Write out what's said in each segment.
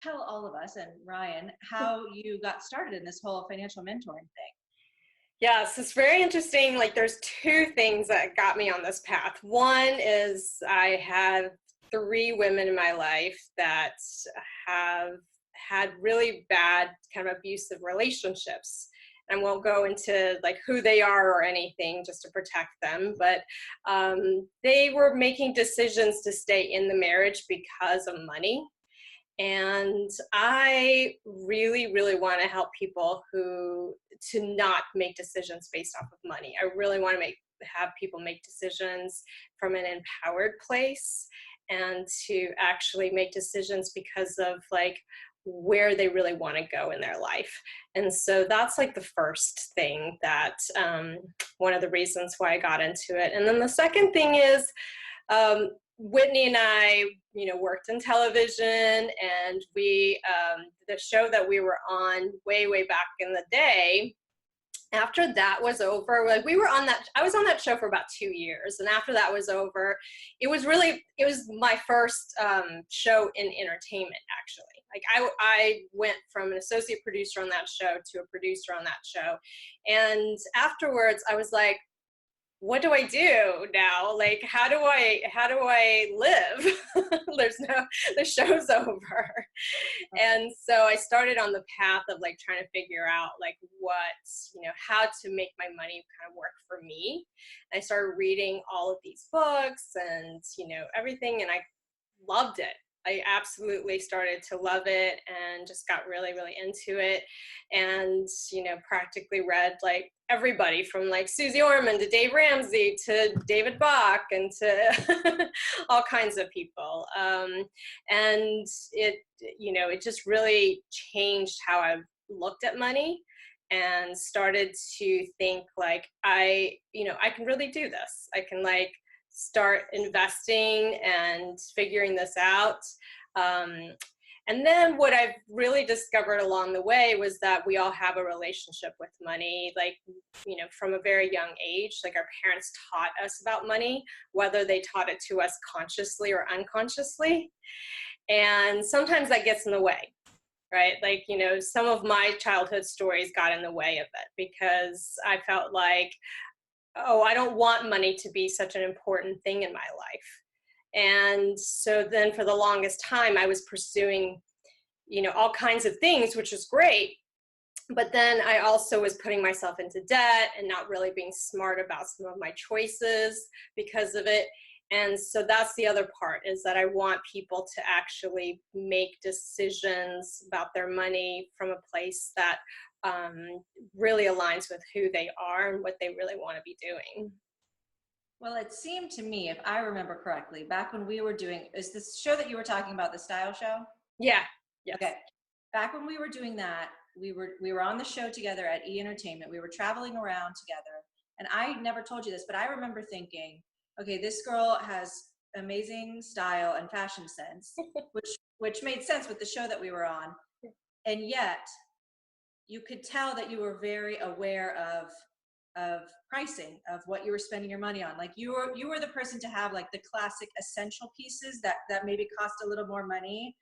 tell all of us and Ryan how you got started in this whole financial mentoring thing. Yes, it's very interesting. Like, there's two things that got me on this path. One is I had three women in my life that have had really bad kind of abusive relationships. I won't go into like who they are or anything just to protect them, but they were making decisions to stay in the marriage because of money. And I really, really want to help people who to not make decisions based off of money. I really want to have people make decisions from an empowered place and to actually make decisions because of like where they really want to go in their life. And so that's like the first thing that one of the reasons why I got into it. And then the second thing is Whitney and I, worked in television, and the show that we were on way, way back in the day, after that was over, like I was on that show for about 2 years. And after that was over, it was my first show in entertainment, actually. Like I went from an associate producer on that show to a producer on that show. And afterwards I was like, what do I do now? Like, how do I live? The show's over. And so I started on the path of like trying to figure out like how to make my money kind of work for me. And I started reading all of these books and, everything. And I loved it. I absolutely started to love it and just got really, really into it. And, practically read like everybody from like Susie Orman to Dave Ramsey to David Bach and to all kinds of people. And it just really changed how I looked at money and started to think like, I can really do this. I can like start investing and figuring this out. And then what I've really discovered along the way was that we all have a relationship with money, like, from a very young age. Like, our parents taught us about money, whether they taught it to us consciously or unconsciously. And sometimes that gets in the way, right? Like, some of my childhood stories got in the way of it because I felt like, oh, I don't want money to be such an important thing in my life. And so then for the longest time, I was pursuing, all kinds of things, which was great. But then I also was putting myself into debt and not really being smart about some of my choices because of it. And so that's the other part, is that I want people to actually make decisions about their money from a place that really aligns with who they are and what they really want to be doing. Well, it seemed to me, if I remember correctly, back when we were doing, is this show that you were talking about, the style show? Yeah. Yes. Okay. Back when we were doing that, we were on the show together at E Entertainment. We were traveling around together. And I never told you this, but I remember thinking, okay, this girl has amazing style and fashion sense, which made sense with the show that we were on. And yet you could tell that you were very aware of pricing, of what you were spending your money on. Like you were the person to have like the classic essential pieces that maybe cost a little more money,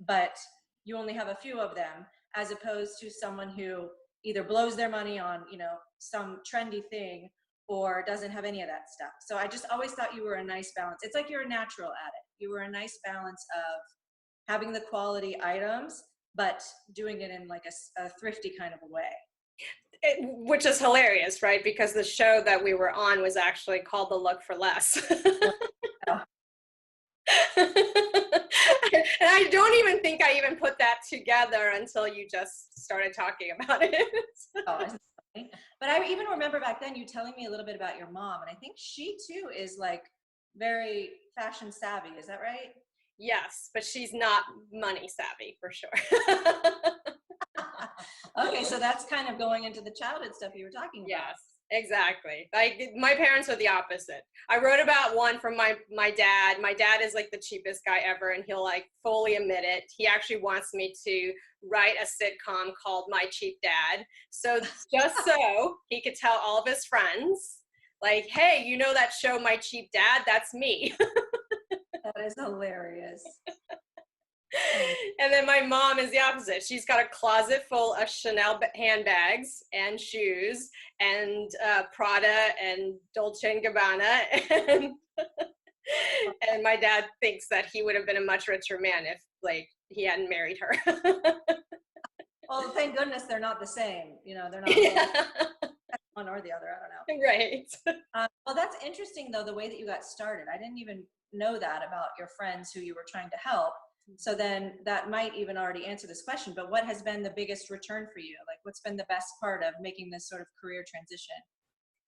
but you only have a few of them, as opposed to someone who either blows their money on, some trendy thing or doesn't have any of that stuff. So I just always thought you were a nice balance. It's like you're a natural at it. You were a nice balance of having the quality items, but doing it in like a thrifty kind of a way. Which is hilarious, right? Because the show that we were on was actually called The Look for Less. Oh. And I don't even think I even put that together until you just started talking about it. Oh, but I even remember back then you telling me a little bit about your mom, and I think she too is like very fashion savvy. Is that right? Yes, but she's not money savvy for sure. Okay, so that's kind of going into the childhood stuff you were talking about. Yes, exactly. My parents are the opposite. I wrote about one from my dad. My dad is like the cheapest guy ever, and he'll like fully admit it. He actually wants me to write a sitcom called My Cheap Dad. So just so he could tell all of his friends, like, hey, that show My Cheap Dad? That's me. That is hilarious. And then my mom is the opposite. She's got a closet full of Chanel handbags and shoes and Prada and Dolce & Gabbana. And my dad thinks that he would have been a much richer man if like he hadn't married her. Well, thank goodness they're not the same. You know, they're not one or the other. I don't know. Right. Well, that's interesting though, the way that you got started. I didn't even know that about your friends who you were trying to help. So then that might even already answer this question, but what has been the biggest return for you? Like what's been the best part of making this sort of career transition?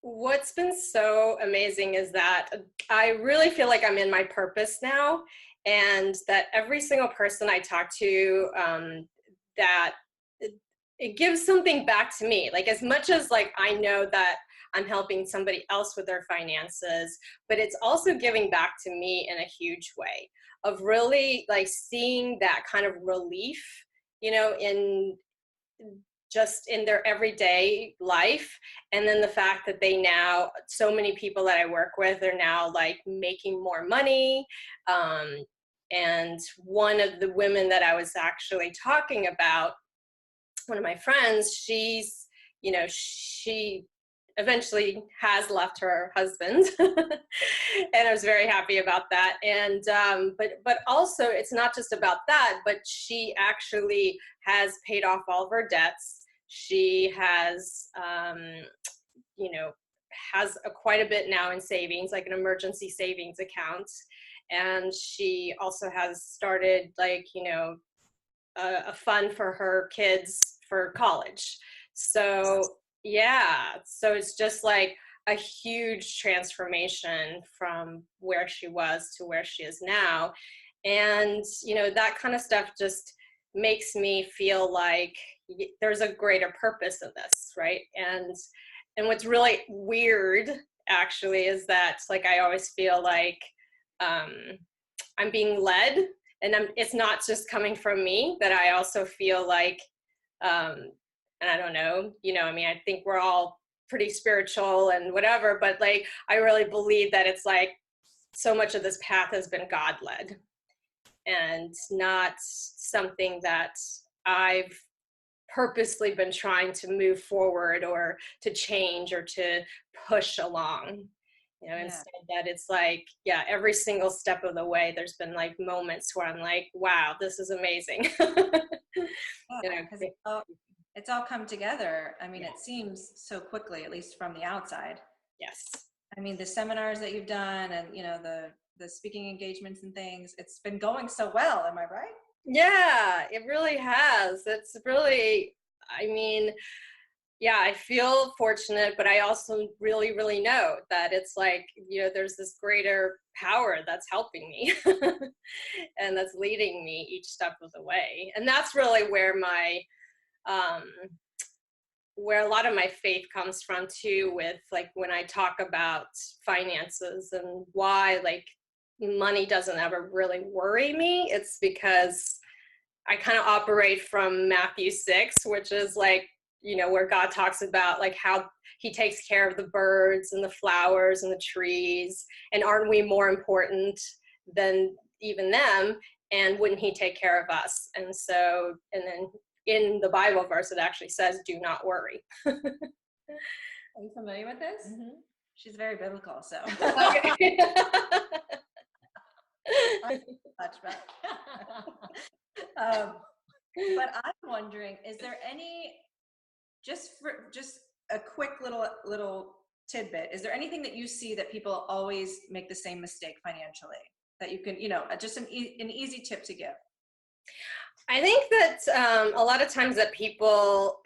What's been so amazing is that I really feel like I'm in my purpose now, and that every single person I talk to, that it gives something back to me. Like as much as like I know that I'm helping somebody else with their finances, but it's also giving back to me in a huge way of really like seeing that kind of relief, you know, in just in their everyday life. And then the fact that they now, so many people that I work with are now like making more money. And one of the women that I was actually talking about, one of my friends, she's, you know, she eventually has left her husband. And I was very happy about that. And but also it's not just about that, but she actually has paid off all of her debts. She has you know, has quite a bit now in savings, like an emergency savings account. And she also has started like, you know, a fund for her kids for college. So yeah, so it's just like a huge transformation from where she was to where she is now. And you know, that kind of stuff just makes me feel like there's a greater purpose in this, right? And what's really weird actually is that like I always feel like I'm being led, and it's not just coming from me, but I also feel like and I don't know, you know, I mean, I think we're all pretty spiritual and whatever, but like I really believe that it's like so much of this path has been God led and not something that I've purposely been trying to move forward or to change or to push along. You know, instead that it's like, yeah, every single step of the way, there's been like moments where I'm like, wow, this is amazing. You know, because it's all come together. I mean, it seems so quickly, at least from the outside. yes. I mean, the seminars that you've done and, you know, the speaking engagements and things, it's been going so well. Am I right? Yeah, it really has. It's really, I mean, yeah, I feel fortunate, but I also really, really know that it's like, you know, there's this greater power that's helping me and that's leading me each step of the way. And that's really where my, where a lot of my faith comes from too, with like when I talk about finances and why like money doesn't ever really worry me. It's because I kind of operate from Matthew 6, which is like, you know, where God talks about like how he takes care of the birds and the flowers and the trees. And aren't we more important than even them? And wouldn't he take care of us? And so, and then in the Bible verse, it actually says, do not worry. Are you familiar with this? Mm-hmm. She's very biblical, so. Much better. But I'm wondering, is there any, just a quick little tidbit, is there anything that you see that people always make the same mistake financially that you can, you know, just an easy tip to give? I think that a lot of times that people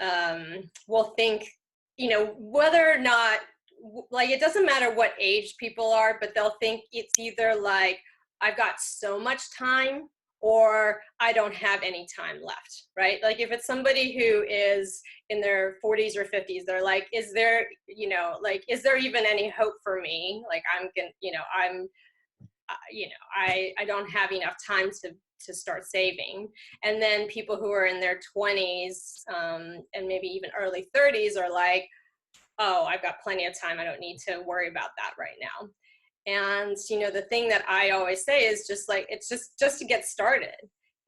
will think, you know, whether or not, like, it doesn't matter what age people are, but they'll think it's either like, I've got so much time or I don't have any time left, right? Like if it's somebody who is in their 40s or 50s, they're like, is there, you know, like, is there even any hope for me? Like I'm gonna, you know, I don't have enough time to start saving. And then people who are in their 20s and maybe even early 30s are like, oh, I've got plenty of time. I don't need to worry about that right now. And, you know, the thing that I always say is just like, it's just to get started.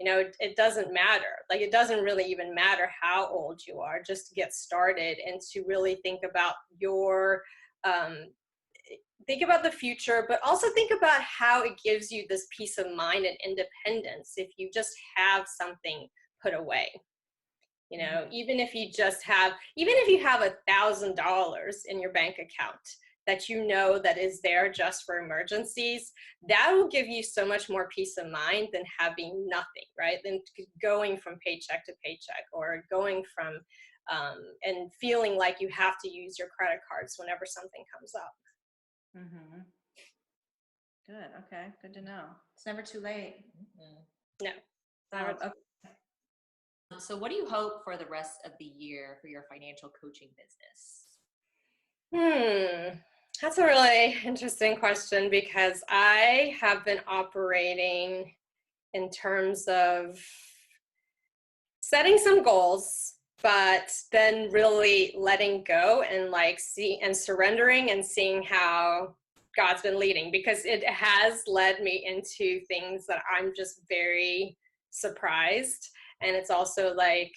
it doesn't matter. Like, it doesn't really even matter how old you are, just to get started and to really think about um, think about the future, but also think about how it gives you this peace of mind and independence if you just have something put away. Even if you have $1,000 in your bank account that that is there just for emergencies, that will give you so much more peace of mind than having nothing, right? Than going from paycheck to paycheck, or going from and feeling like you have to use your credit cards whenever something comes up. Mm-hmm. Good. Okay. Good to know. It's never too late. No. Okay. So what do you hope for the rest of the year for your financial coaching business? That's a really interesting question, because I have been operating in terms of setting some goals, but then really letting go and surrendering and seeing how God's been leading, because it has led me into things that I'm just very surprised. And it's also like,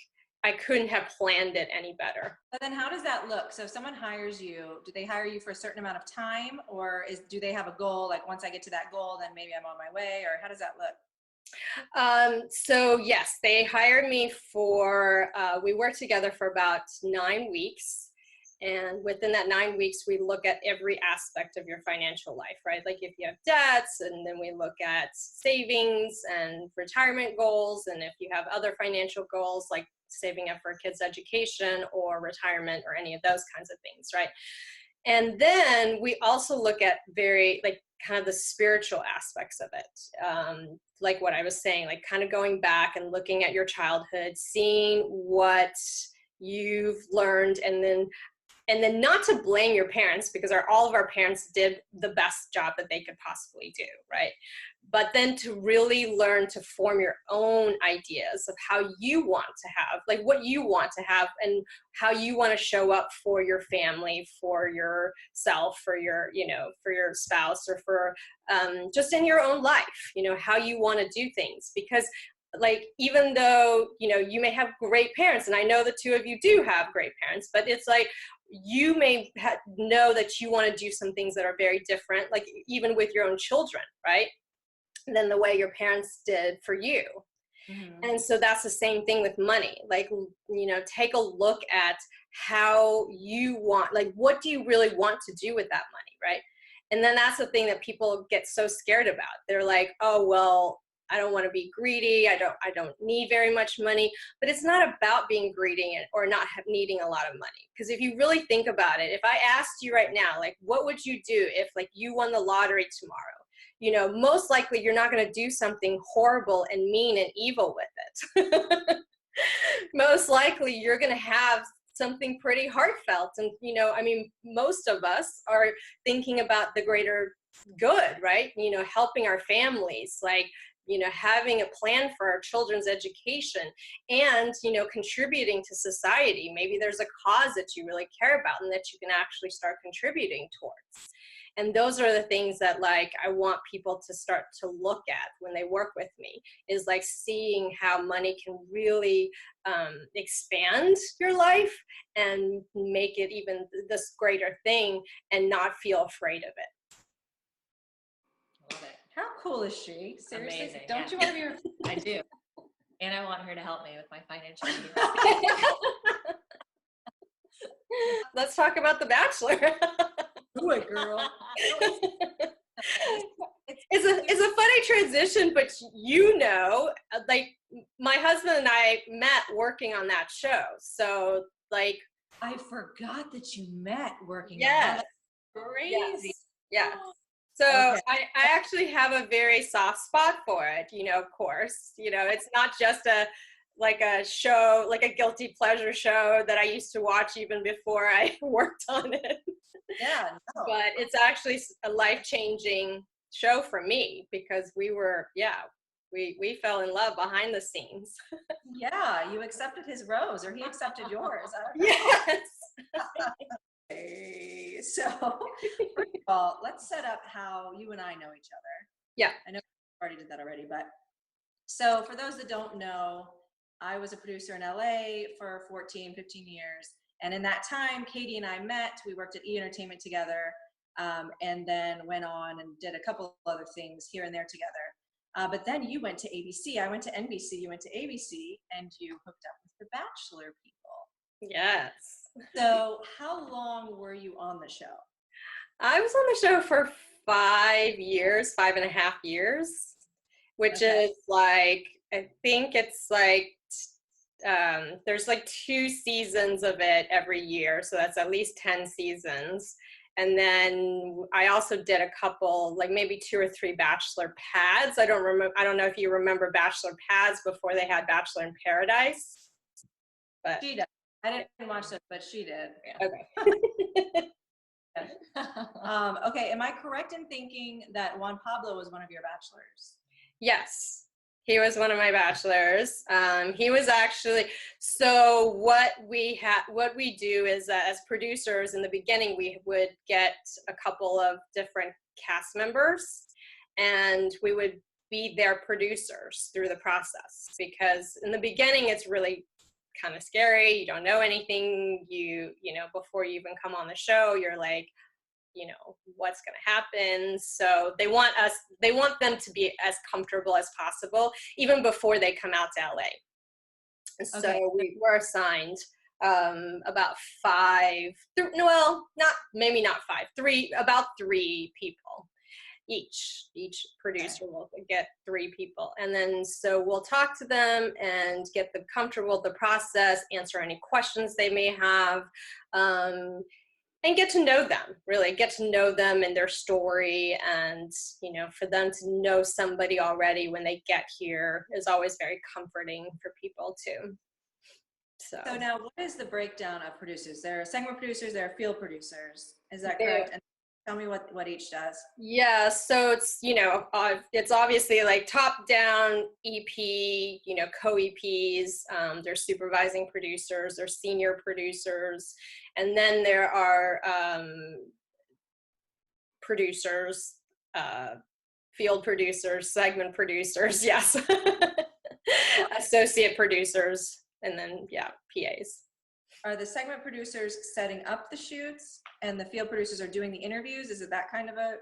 I couldn't have planned it any better. But then how does that look? So if someone hires you, do they hire you for a certain amount of time, or do they have a goal? Like, once I get to that goal, then maybe I'm on my way, or how does that look? So yes, they hired me for, we worked together for about 9 weeks. And within that 9 weeks, we look at every aspect of your financial life, right? Like, if you have debts, and then we look at savings and retirement goals. And if you have other financial goals, like saving up for a kid's education or retirement or any of those kinds of things, right? And then we also look at kind of the spiritual aspects of it. Like what I was saying, like kind of going back and looking at your childhood, seeing what you've learned, and then not to blame your parents, because all of our parents did the best job that they could possibly do, right? But then to really learn to form your own ideas of how you want to have, like what you want to have, and how you want to show up for your family, for yourself, for your spouse, or for just in your own life, how you want to do things. Because like, even though, you may have great parents, and I know the two of you do have great parents, but it's like, you may know that you want to do some things that are very different, like even with your own children, right, than the way your parents did for you. Mm-hmm. And so that's the same thing with money. Like, take a look at how you want, like, what do you really want to do with that money, right? And then that's the thing that people get so scared about. They're like, oh, well, I don't want to be greedy. I don't need very much money. But it's not about being greedy or not needing a lot of money. Because if you really think about it, if I asked you right now, like, what would you do if, like, you won the lottery tomorrow? Most likely you're not going to do something horrible and mean and evil with it. Most likely you're going to have something pretty heartfelt. And, most of us are thinking about the greater good, right? Helping our families, like, having a plan for our children's education, and, contributing to society. Maybe there's a cause that you really care about and that you can actually start contributing towards. And those are the things that, like, I want people to start to look at when they work with me, is like seeing how money can really expand your life and make it even this greater thing, and not feel afraid of it. Love it. How cool is she? Seriously? Amazing. Don't you want to be her? I do. And I want her to help me with my financial needs. Let's talk about The Bachelor. Do it, girl. It's a funny transition, but like, my husband and I met working on that show. So, like, I forgot that you met working. Yes. On that. Crazy. Yes. So okay. I actually have a very soft spot for it, of course. It's not just a show, like a guilty pleasure show that I used to watch even before I worked on it. Yeah. No. But it's actually a life-changing show for me, because we fell in love behind the scenes. Yeah, you accepted his rose, or he accepted yours. Yes. Okay. So, first of all, let's set up how you and I know each other. Yeah. I know we already did that already, but So for those that don't know, I was a producer in LA for 14, 15 years. And in that time, Katie and I met, we worked at E! Entertainment together, and then went on and did a couple of other things here and there together. But then you went to ABC, I went to NBC, you went to ABC, and you hooked up with the Bachelor people. Yes. So how long were you on the show? I was on the show for 5 years, 5.5 years, which Okay. is like, I think it's like, there's like 2 seasons of it every year. So that's at least 10 seasons. And then I also did a couple, like maybe 2 or 3 Bachelor pads. I don't know if you remember Bachelor pads before they had Bachelor in Paradise. But She did. I didn't watch it, but she did. Yeah. okay. Okay, am I correct in thinking that Juan Pablo was one of your bachelors? Yes, he was one of my bachelors. He was actually, so what we do is as producers in the beginning, we would get a couple of different cast members and we would be their producers through the process, because in the beginning it's really kind of scary. You don't know anything. You know, before you even come on the show, you're like, you know, what's going to happen. So they want them to be as comfortable as possible, even before they come out to LA. So Okay. we were assigned about 5, well, not 5, 3, about 3 people. Each producer will get 3 people, and then so we'll talk to them and get them comfortable with the process, answer any questions they may have, and get to know them, really get to know them and their story. And you know, for them to know somebody already when they get here is always very comforting for people too. So now what is the breakdown of producers? There are segment producers, there are field producers. Is that there- correct? And tell me what each does. yeah, so it's, you know, it's obviously like top down EP, you know, co-EPs, there's supervising producers, there's senior producers, and then there are producers, field producers, segment producers, yes, associate producers, and then, yeah, PAs. Are the segment producers setting up the shoots and the field producers are doing the interviews? Is it that kind of a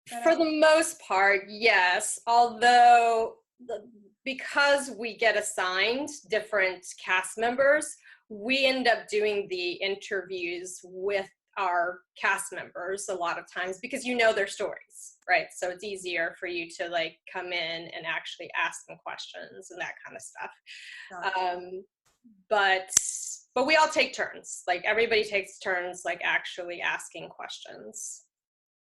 setup? For the most part, yes. Although, because we get assigned different cast members, we end up doing the interviews with our cast members a lot of times, because you know their stories, right? So it's easier for you to like come in and actually ask them questions and that kind of stuff. Gotcha. But we all take turns. Like everybody takes turns, like actually asking questions.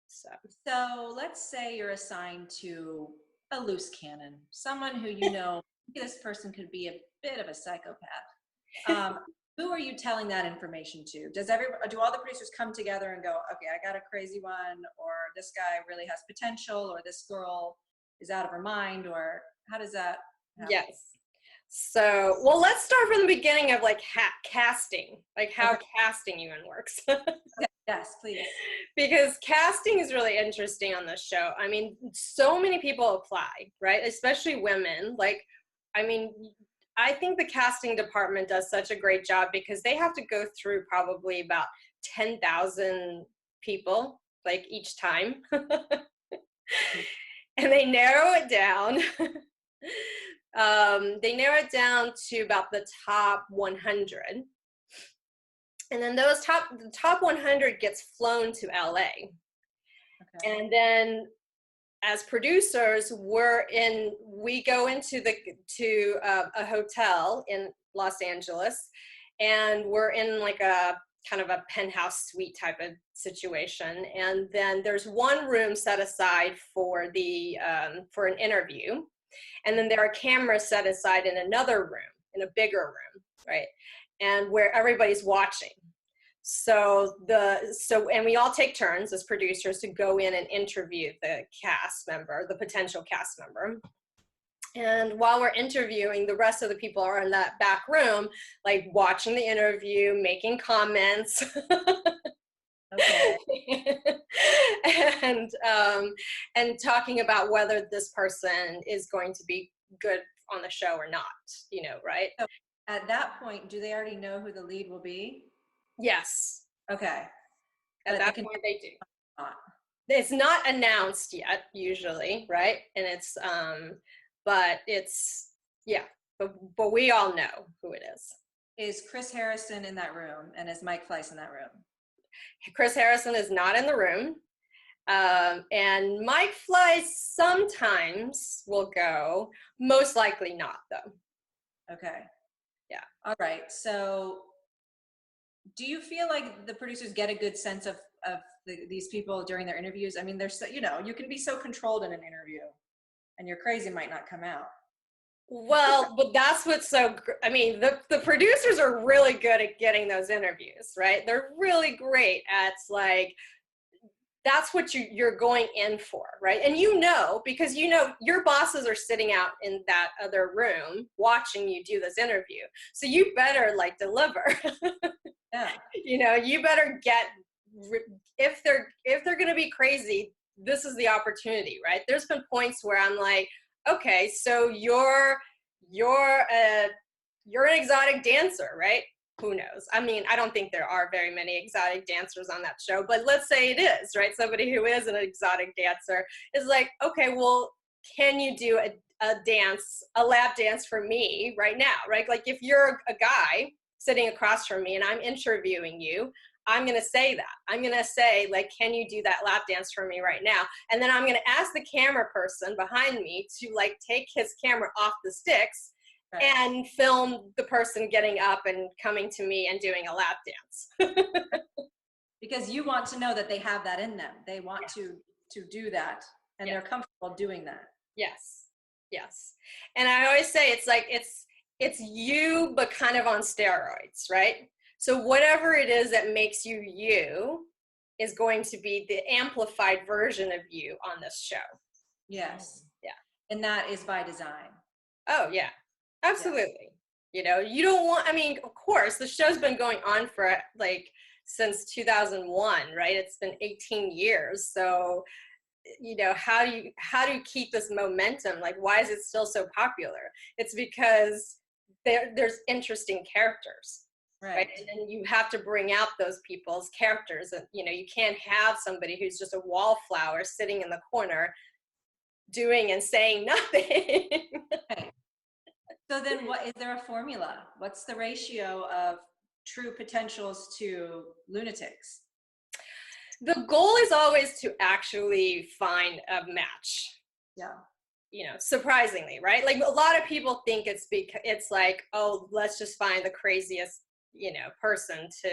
So let's say you're assigned to a loose cannon, someone who you know this person could be a bit of a psychopath. Who are you telling that information to? Do all the producers come together and go, okay, I got a crazy one, or this guy really has potential, or this girl is out of her mind, or how does that happen? Yes. So, well, let's start from the beginning of like casting, like how casting even works. Okay. Yes, please. Because casting is really interesting on this show. I mean, so many people apply, right? Especially women. Like, I mean, I think the casting department does such a great job because they have to go through probably about 10,000 people, like each time. And they narrow it down. They narrow it down to about the top 100. And then the top 100 gets flown to LA. Okay. And then as producers, we go into a hotel in Los Angeles, and we're in like a kind of a penthouse suite type of situation. And then there's one room set aside for an interview. And then there are cameras set aside in another room, in a bigger room, right? And where everybody's watching. And we all take turns as producers to go in and interview the potential cast member. And while we're interviewing, the rest of the people are in that back room, like watching the interview, making comments. Okay. And talking about whether this person is going to be good on the show or not, right? So at that point, do they already know who the lead will be? Yes. Okay. At But that point they do. not. It's not announced yet, usually, right? And it's, but it's, yeah, but we all know who it is. Is Chris Harrison in that room, and is Mike Fleiss in that room? Chris Harrison is not in the room. And Mike Fleiss sometimes will go, most likely not, though. Okay. Yeah. All right. So do you feel like the producers get a good sense of these people during their interviews? I mean, they're so, you can be so controlled in an interview and your crazy might not come out. Well, but that's what's so, I mean, the producers are really good at getting those interviews, right? They're really great at, like, that's what you're going in for, right? And because your bosses are sitting out in that other room watching you do this interview. So you better, like, deliver. Yeah. You better get, if they're going to be crazy, this is the opportunity, right? There's been points where I'm like, okay, so you're an exotic dancer, right? Who knows? I mean, I don't think there are very many exotic dancers on that show, but let's say it is, right? Somebody who is an exotic dancer is like, okay, well, can you do a lap dance for me right now, right? Like, if you're a guy sitting across from me and I'm interviewing you, I'm going to say that. I'm going to say, like, can you do that lap dance for me right now? And then I'm going to ask the camera person behind me to, like, take his camera off the sticks. Right. And film the person getting up and coming to me and doing a lap dance. Because you want to know that they have that in them. They want to do that, and they're comfortable doing that. Yes. And I always say it's like it's you, but kind of on steroids, right? So whatever it is that makes you is going to be the amplified version of you on this show. Yes. Yeah. And that is by design. Oh, yeah. Absolutely. Yes. You don't want, I mean, of course, the show's been going on for, like, since 2001, right? It's been 18 years. So, how do you keep this momentum? Like, why is it still so popular? It's because there's interesting characters. Right. And then you have to bring out those people's characters. And, you can't have somebody who's just a wallflower sitting in the corner doing and saying nothing. Right. So then is there a formula? What's the ratio of true potentials to lunatics? The goal is always to actually find a match. Yeah. Surprisingly, right? Like, a lot of people think it's like, oh, let's just find the craziest, person to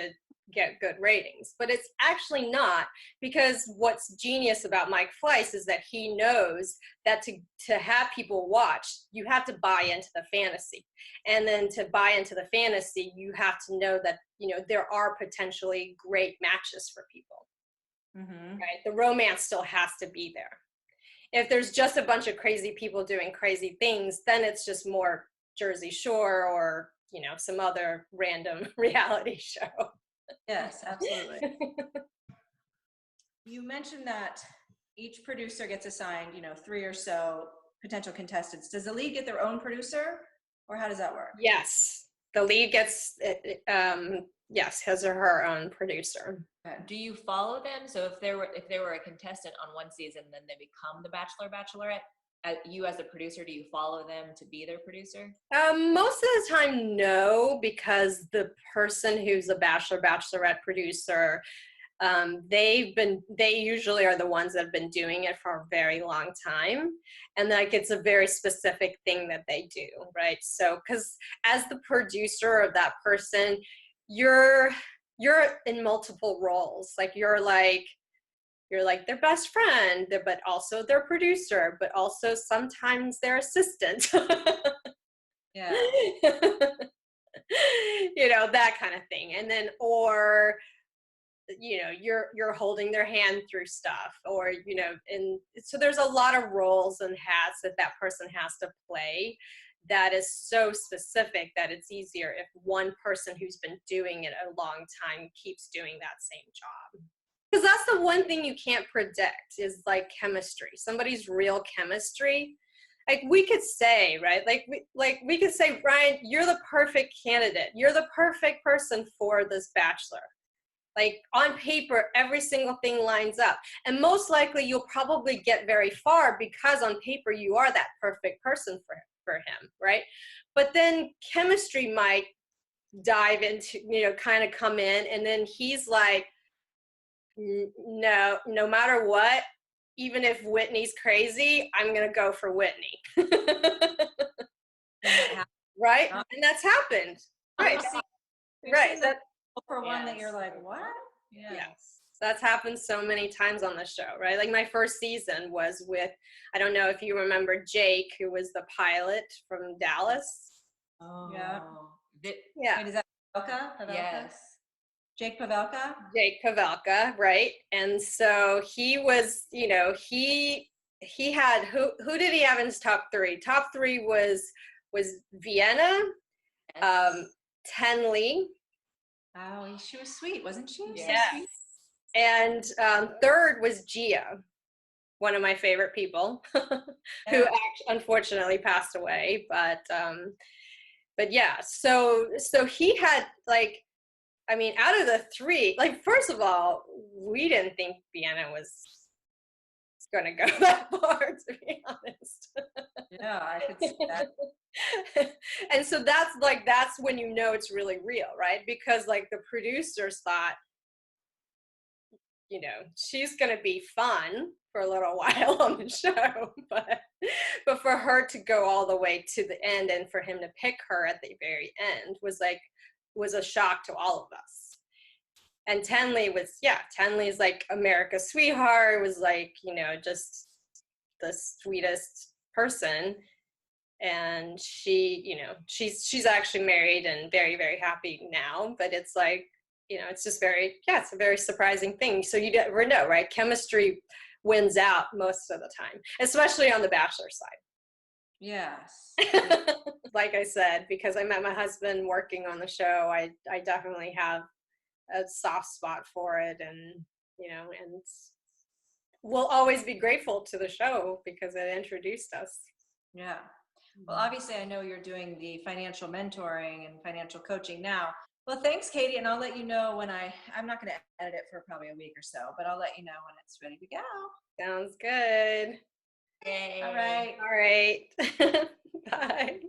get good ratings. But it's actually not, because what's genius about Mike Fleiss is that he knows that to have people watch, you have to buy into the fantasy. And then to buy into the fantasy, you have to know that, there are potentially great matches for people. Mm-hmm. Right? The romance still has to be there. If there's just a bunch of crazy people doing crazy things, then it's just more Jersey Shore or, some other random reality show. Yes, absolutely. You mentioned that each producer gets assigned, 3 or so potential contestants. Does the lead get their own producer, or how does that work? Yes, the lead gets, his or her own producer. Do you follow them? So if they were a contestant on one season, then they become the Bachelor, Bachelorette. You as a producer, do you follow them to be their producer? Most of the time, no, because the person who's a Bachelor, Bachelorette producer, they usually are the ones that have been doing it for a very long time. And like, it's a very specific thing that they do, right? So, because as the producer of that person, you're in multiple roles. Like, you're like their best friend, but also their producer, but also sometimes their assistant. Yeah. That kind of thing. And then, or, you're holding their hand through stuff, or, and so there's a lot of roles and hats that person has to play that is so specific that it's easier if one person who's been doing it a long time keeps doing that same job. Because that's the one thing you can't predict is, like, chemistry. Somebody's real chemistry. like we could say, right? Like we could say, Ryan, you're the perfect candidate. You're the perfect person for this Bachelor. Like on paper, every single thing lines up. And most likely you'll probably get very far because on paper you are that perfect person for him, right? But then chemistry might dive into, kind of come in, and then he's like, no matter what, even if Whitney's crazy, I'm gonna go for Whitney. Right? And that's happened. Right. Right. That, for one that you're like, what? Yeah. Yes. That's happened so many times on the show, right? Like my first season was with, I don't know if you remember Jake, who was the pilot from Dallas. Oh. Yeah. Yeah. Wait, is that Pavelka? Yes. Jake Pavelka? Jake Pavelka, right? And so he was, he had, who did he have in his top three? Top three was Vienna, Tenley. Oh, she was sweet, wasn't she? Yes. So sweet. And third was Gia, one of my favorite people, who unfortunately passed away. But yeah, so he had like, I mean, out of the three, like first of all, we didn't think Vienna was going to go that far, to be honest. Yeah, I could see that. And so that's when you know it's really real, right? Because like the producers thought, she's going to be fun for a little while on the show, but for her to go all the way to the end and for him to pick her at the very end was a shock to all of us. And Tenley's like America's sweetheart, was like, just the sweetest person. And she, she's actually married and very, very happy now, but it's like, it's just it's a very surprising thing. So you never know, right? Chemistry wins out most of the time, especially on the Bachelor side. Yes. Like I said, because I met my husband working on the show, I definitely have a soft spot for it, and and we'll always be grateful to the show because it introduced us. Yeah. Well, obviously I know you're doing the financial mentoring and financial coaching now. Well, thanks, Katie, and I'll let you know when I'm not going to edit it for probably a week or so, but I'll let you know when it's ready to go. Sounds good. Yay. All right. All right. Bye.